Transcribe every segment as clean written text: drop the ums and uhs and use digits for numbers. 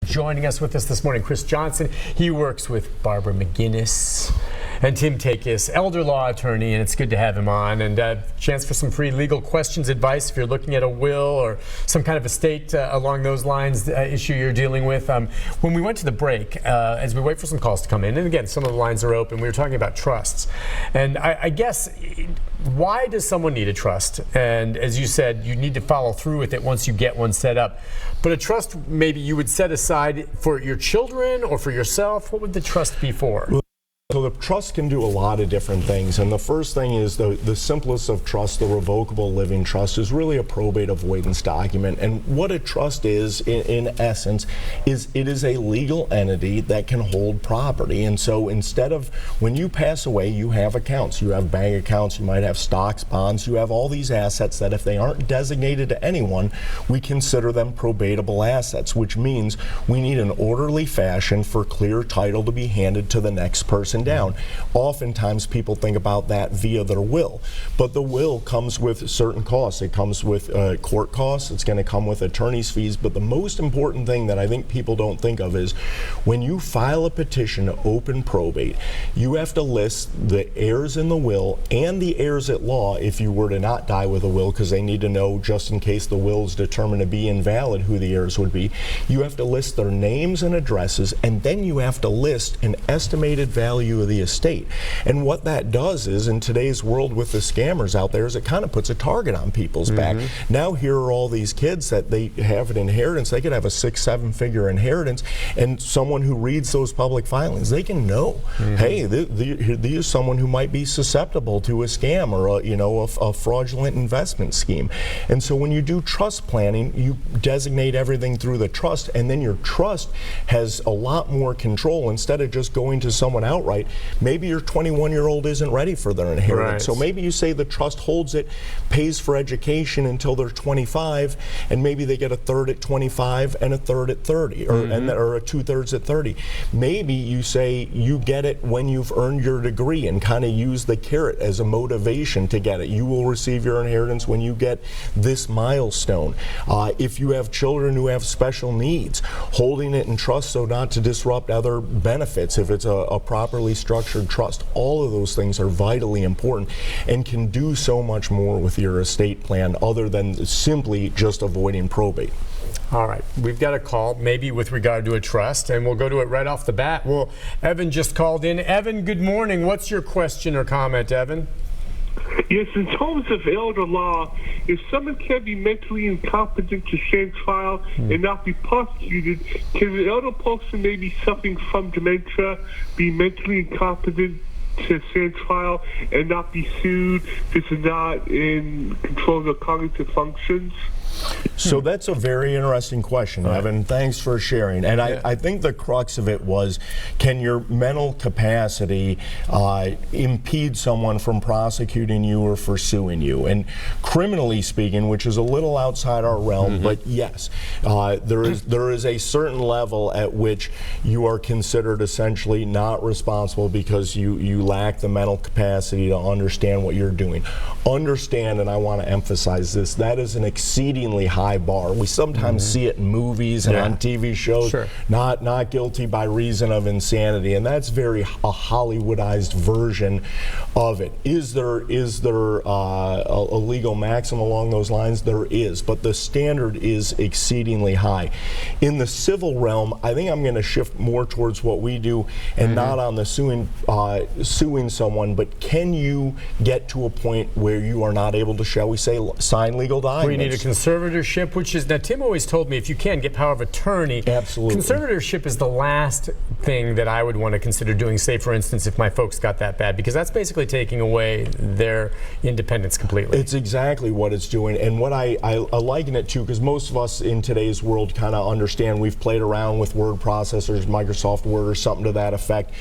joining us this morning. Chris Johnson, he works with Barbara McGinnis, and Tim Takacs, elder law attorney, and it's good to have him on. And a chance for some free legal questions, advice if you're looking at a will or some kind of estate along those lines issue you're dealing with. When we went to the break, as we wait for some calls to come in, and again, some of the lines are open, we were talking about trusts. And I guess, why does someone need a trust? And as you said, you need to follow through with it once you get one set up. But a trust, maybe you would set aside for your children or for yourself. What would the trust be for? So the trust can do a lot of different things, and the first thing is the simplest of trusts, the revocable living trust, is really a probate avoidance document. And what a trust is, in essence, is it is a legal entity that can hold property. And so instead of, when you pass away, you have accounts. You have bank accounts, you might have stocks, bonds, you have all these assets that if they aren't designated to anyone, we consider them probatable assets, which means we need an orderly fashion for clear title to be handed to the next person down. Oftentimes people think about that via their will, but the will comes with certain costs. It comes with court costs, it's going to come with attorney's fees, but the most important thing that I think people don't think of is when you file a petition to open probate, you have to list the heirs in the will and the heirs at law if you were to not die with a will, because they need to know, just in case the will is determined to be invalid, who the heirs would be. You have to list their names and addresses, and then you have to list an estimated value of the estate. And what that does is, in today's world with the scammers out there, is it kind of puts a target on people's back. Now here are all these kids that they have an inheritance. They could have a 6-7 figure inheritance, and someone who reads those public filings, they can know, hey, this is someone who might be susceptible to a scam or a fraudulent investment scheme. And so when you do trust planning, you designate everything through the trust, and then your trust has a lot more control. Instead of just going to someone outright, maybe your 21-year-old isn't ready for their inheritance. So maybe you say the trust holds it, pays for education until they're 25, and maybe they get a third at 25 and a third at 30, or a 2/3 at 30. Maybe you say you get it when you've earned your degree and kind of use the carrot as a motivation to get it. You will receive your inheritance when you get this milestone. If you have children who have special needs, holding it in trust so not to disrupt other benefits, if it's a properly structured trust. All of those things are vitally important and can do so much more with your estate plan other than simply just avoiding probate. All right, we've got a call, maybe with regard to a trust, and we'll go to it right off the bat. Well, Evan just called in. Evan, good morning. What's your question or comment, Evan? Yes, in terms of elder law, if someone can be mentally incompetent to stand trial and not be prosecuted, can an elder person maybe suffering from dementia be mentally incompetent to stand trial and not be sued because they're not in control of their cognitive functions? So that's a very interesting question, Evan. Thanks for sharing. And I think the crux of it was, can your mental capacity impede someone from prosecuting you or for suing you? And criminally speaking, which is a little outside our realm, but yes, there is a certain level at which you are considered essentially not responsible because you lack the mental capacity to understand what you're doing. Understand, and I want to emphasize this, that is an exceedingly high bar. We sometimes see it in movies and on TV shows, not guilty by reason of insanity, and that's very a Hollywoodized version of it. Is there a legal maximum along those lines? There is, but the standard is exceedingly high. In the civil realm, I think I'm going to shift more towards what we do and not on the suing someone, but can you get to a point where you are not able to, shall we say, sign legal documents? We need a conservatorship, which is, now Tim always told me, if you can, get power of attorney. Absolutely. Conservatorship is the last thing that I would want to consider doing, say for instance, if my folks got that bad, because that's basically taking away their independence completely. It's exactly what it's doing, and what I liken it to, because most of us in today's world kind of understand, we've played around with word processors, Microsoft Word or something to that effect.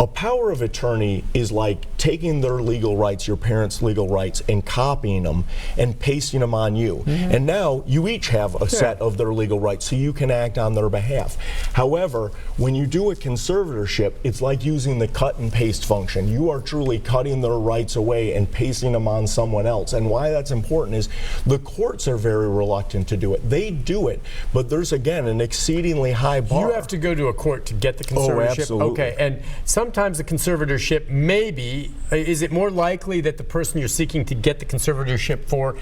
A power of attorney is like taking their legal rights, your parents' legal rights, and copying them and pasting them on you. And now you each have a set of their legal rights, so you can act on their behalf. However, when you do a conservatorship, it's like using the cut and paste function. You are truly cutting their rights away and pasting them on someone else. And why that's important is the courts are very reluctant to do it. They do it, but there's, again, an exceedingly high bar. You have to go to a court to get the conservatorship? Oh, absolutely. Okay, and sometimes the conservatorship is it more likely that the person you're seeking to get the conservatorship for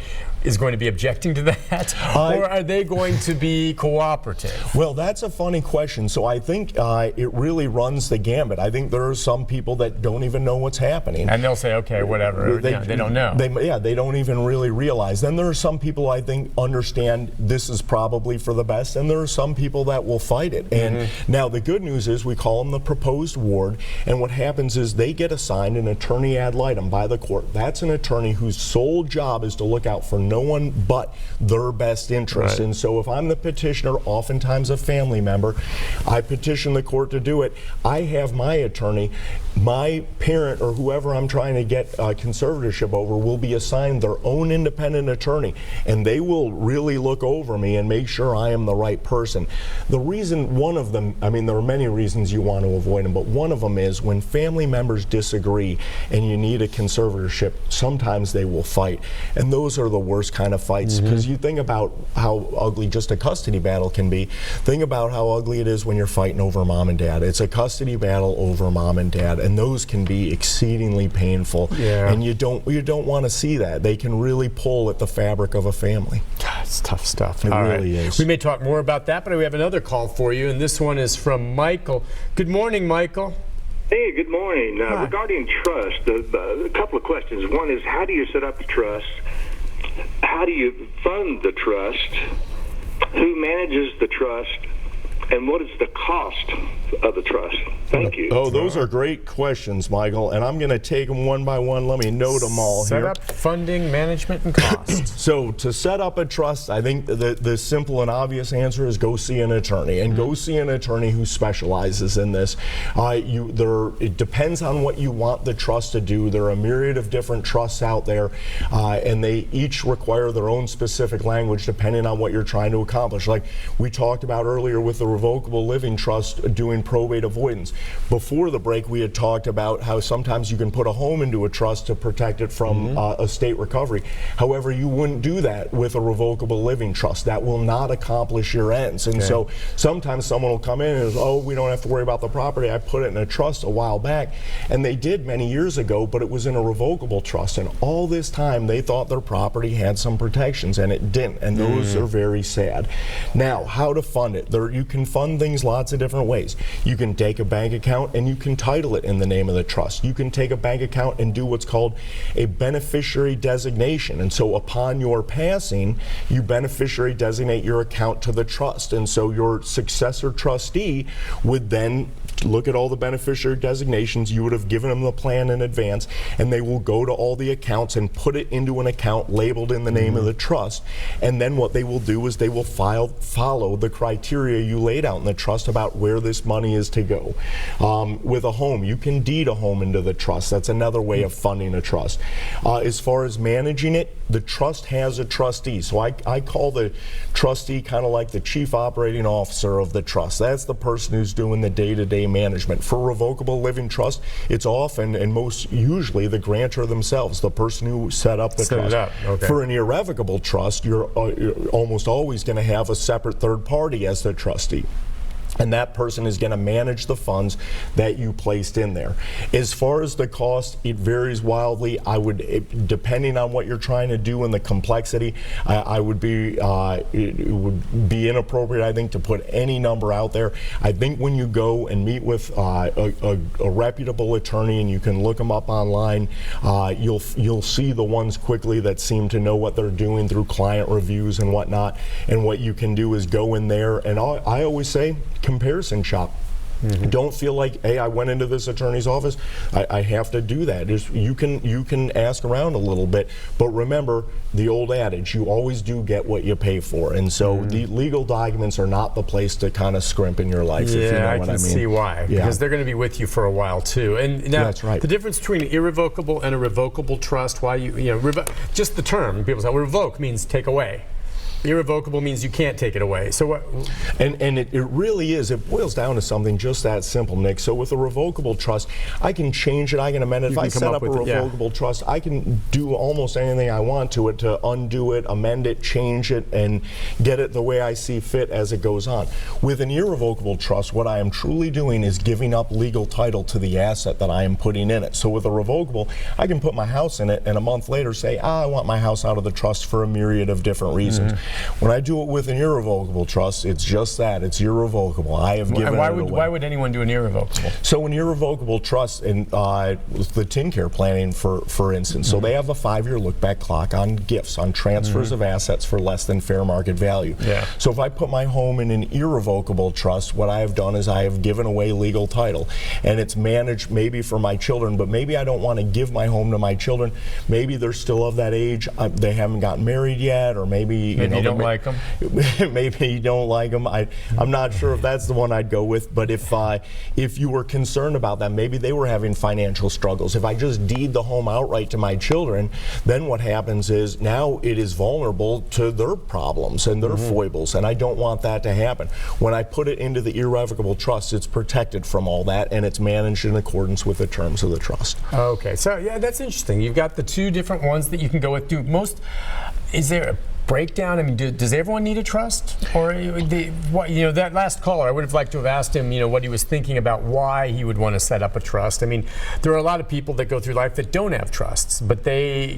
is going to be objecting to that? Or are they going to be cooperative? Well, that's a funny question. So I think it really runs the gambit. I think there are some people that don't even know what's happening. And they'll say, okay, whatever. They don't know. They don't even really realize. Then there are some people, I think, understand this is probably for the best, and there are some people that will fight it. And now the good news is we call them the proposed ward, and what happens is they get assigned an attorney ad litem by the court. That's an attorney whose sole job is to look out for no one but their best interest. Right. And so if I'm the petitioner, oftentimes a family member, I petition the court to do it. I have my attorney, my parent or whoever I'm trying to get conservatorship over will be assigned their own independent attorney, and they will really look over me and make sure I am the right person. The reason, one of them, I mean, there are many reasons you want to avoid them, but one of them is when family members disagree and you need a conservatorship, sometimes they will fight. And those are the worst kind of fights, because you think about how ugly just a custody battle can be. Think about how ugly it is when you're fighting over mom and dad. It's a custody battle over mom and dad, and those can be exceedingly painful. Yeah. And you don't want to see that. They can really pull at the fabric of a family. God, it's tough stuff. It All really right. is. We may talk more about that, but we have another call for you, and this one is from Michael. Good morning, Michael. Hey, good morning. Hi. Regarding trust, a couple of questions. One is, how do you set up the trust? How do you fund the trust? Who manages the trust? And what is the cost of the trust? Thank you. Oh, those are great questions, Michael, and I'm going to take them one by one. Let me note them all here. Setup, funding, management, and cost. So to set up a trust, I think the simple and obvious answer is go see an attorney, and go see an attorney who specializes in this. It depends on what you want the trust to do. There are a myriad of different trusts out there, and they each require their own specific language depending on what you're trying to accomplish. Like we talked about earlier with the revocable living trust doing probate avoidance. Before the break, we had talked about how sometimes you can put a home into a trust to protect it from estate recovery. However, you wouldn't do that with a revocable living trust. That will not accomplish your ends. And so sometimes someone will come in and say, oh, we don't have to worry about the property. I put it in a trust a while back. And they did many years ago, but it was in a revocable trust. And all this time, they thought their property had some protections, and it didn't. And those are very sad. Now, how to fund it? You can fund things lots of different ways. You can take a bank account and you can title it in the name of the trust. You can take a bank account and do what's called a beneficiary designation. And so upon your passing, you beneficiary designate your account to the trust. And so your successor trustee would then look at all the beneficiary designations. You would have given them the plan in advance, and they will go to all the accounts and put it into an account labeled in the name of the trust. And then what they will do is they will follow the criteria you laid out in the trust about where this money is to go. With a home, you can deed a home into the trust. That's another way of funding a trust. As far as managing it, the trust has a trustee. So I call the trustee kind of like the chief operating officer of the trust. That's the person who's doing the day-to-day management. For revocable living trust, it's often and most usually the grantor themselves, the person who set up the trust. Okay. For an irrevocable trust, you're almost always going to have a separate third party as the trustee. And that person is going to manage the funds that you placed in there. As far as the cost, it varies wildly. Depending on what you're trying to do and the complexity, it would be inappropriate, I think, to put any number out there. I think when you go and meet with a reputable attorney, and you can look them up online, you'll see the ones quickly that seem to know what they're doing through client reviews and whatnot. And what you can do is go in there, and I always say, comparison shop. Don't feel like, hey, I went into this attorney's office, I have to do that. You can ask around a little bit, but remember the old adage, you always do get what you pay for. And so the legal documents are not the place to kind of scrimp in your life, if you know what I mean. I can see why, because they're going to be with you for a while too. And now, that's right. The difference between an irrevocable and a revocable trust, why just the term, people say, well, revoke means take away. Irrevocable means you can't take it away. So what? And it really is. It boils down to something just that simple, Nick. So with a revocable trust, I can change it. I can amend it. If I set up a revocable trust, I can do almost anything I want to it to undo it, amend it, change it, and get it the way I see fit as it goes on. With an irrevocable trust, what I am truly doing is giving up legal title to the asset that I am putting in it. So with a revocable, I can put my house in it and a month later say, I want my house out of the trust for a myriad of different reasons. When I do it with an irrevocable trust, it's just that. It's irrevocable. I have given it away. Why would anyone do an irrevocable? So an irrevocable trust, in the tin care planning, for instance, so they have a 5-year look-back clock on gifts, on transfers of assets for less than fair market value. Yeah. So if I put my home in an irrevocable trust, what I have done is I have given away legal title, and it's managed maybe for my children, but maybe I don't want to give my home to my children. Maybe they're still of that age. They haven't gotten married yet, or maybe you don't like them. Maybe you don't like them. I'm not sure if that's the one I'd go with. But if you were concerned about them, maybe they were having financial struggles. If I just deed the home outright to my children, then what happens is now it is vulnerable to their problems and their foibles, and I don't want that to happen. When I put it into the irrevocable trust, it's protected from all that, and it's managed in accordance with the terms of the trust. Okay, so yeah, that's interesting. You've got the two different ones that you can go with. Is there a breakdown? I mean, does everyone need a trust? Or that last caller, I would have liked to have asked him, what he was thinking about why he would want to set up a trust. I mean, there are a lot of people that go through life that don't have trusts, but they,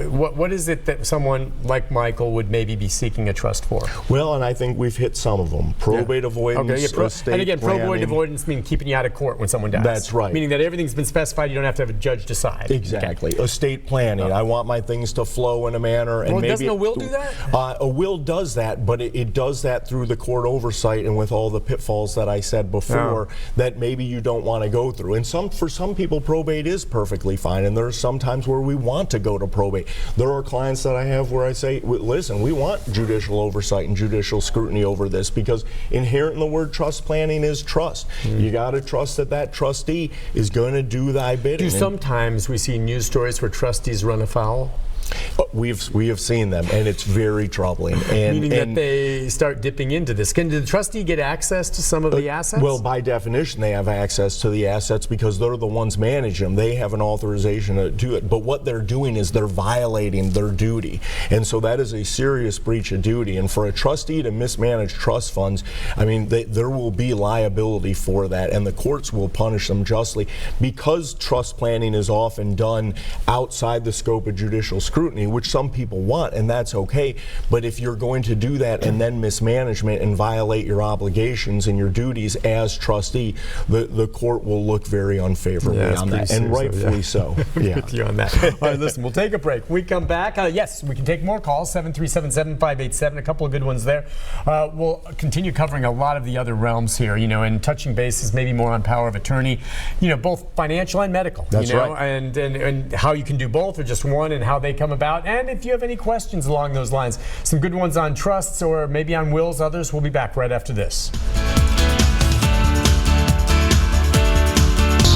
what is it that someone like Michael would maybe be seeking a trust for? Well, and I think we've hit some of them. Probate avoidance, estate and again, planning. probate avoidance means keeping you out of court when someone dies. That's right. Meaning that everything's been specified, you don't have to have a judge decide. Exactly. Okay. Estate planning. I want my things to flow in a manner, and maybe doesn't a will do that? A will does that, but it does that through the court oversight and with all the pitfalls that I said before that maybe you don't want to go through. And for some people, probate is perfectly fine, and there are some times where we want to go to probate. There are clients that I have where I say, listen, we want judicial oversight and judicial scrutiny over this, because inherent in the word trust planning is trust. You got to trust that trustee is going to do thy bidding. Sometimes we see news stories where trustees run afoul? We have seen them, and it's very troubling. Meaning that they start dipping into this. Can the trustee get access to some of the assets? Well, by definition, they have access to the assets because they're the ones managing them. They have an authorization to do it. But what they're doing is they're violating their duty. And so that is a serious breach of duty. And for a trustee to mismanage trust funds, I mean, there will be liability for that, and the courts will punish them justly. Because trust planning is often done outside the scope of judicial scrutiny, which some people want, and that's okay. But if you're going to do that and then mismanagement and violate your obligations and your duties as trustee, the court will look very unfavorably on that, and rightfully so. Yeah. With you on that. All right, listen, we'll take a break. We come back. Yes, we can take more calls, 737-7587, a couple of good ones there. We'll continue covering a lot of the other realms here, and touching bases maybe more on power of attorney, both financial and medical. That's right. And how you can do both or just one, and how they come about. And if you have any questions along those lines, some good ones on trusts or maybe on wills, others, we'll be back right after this.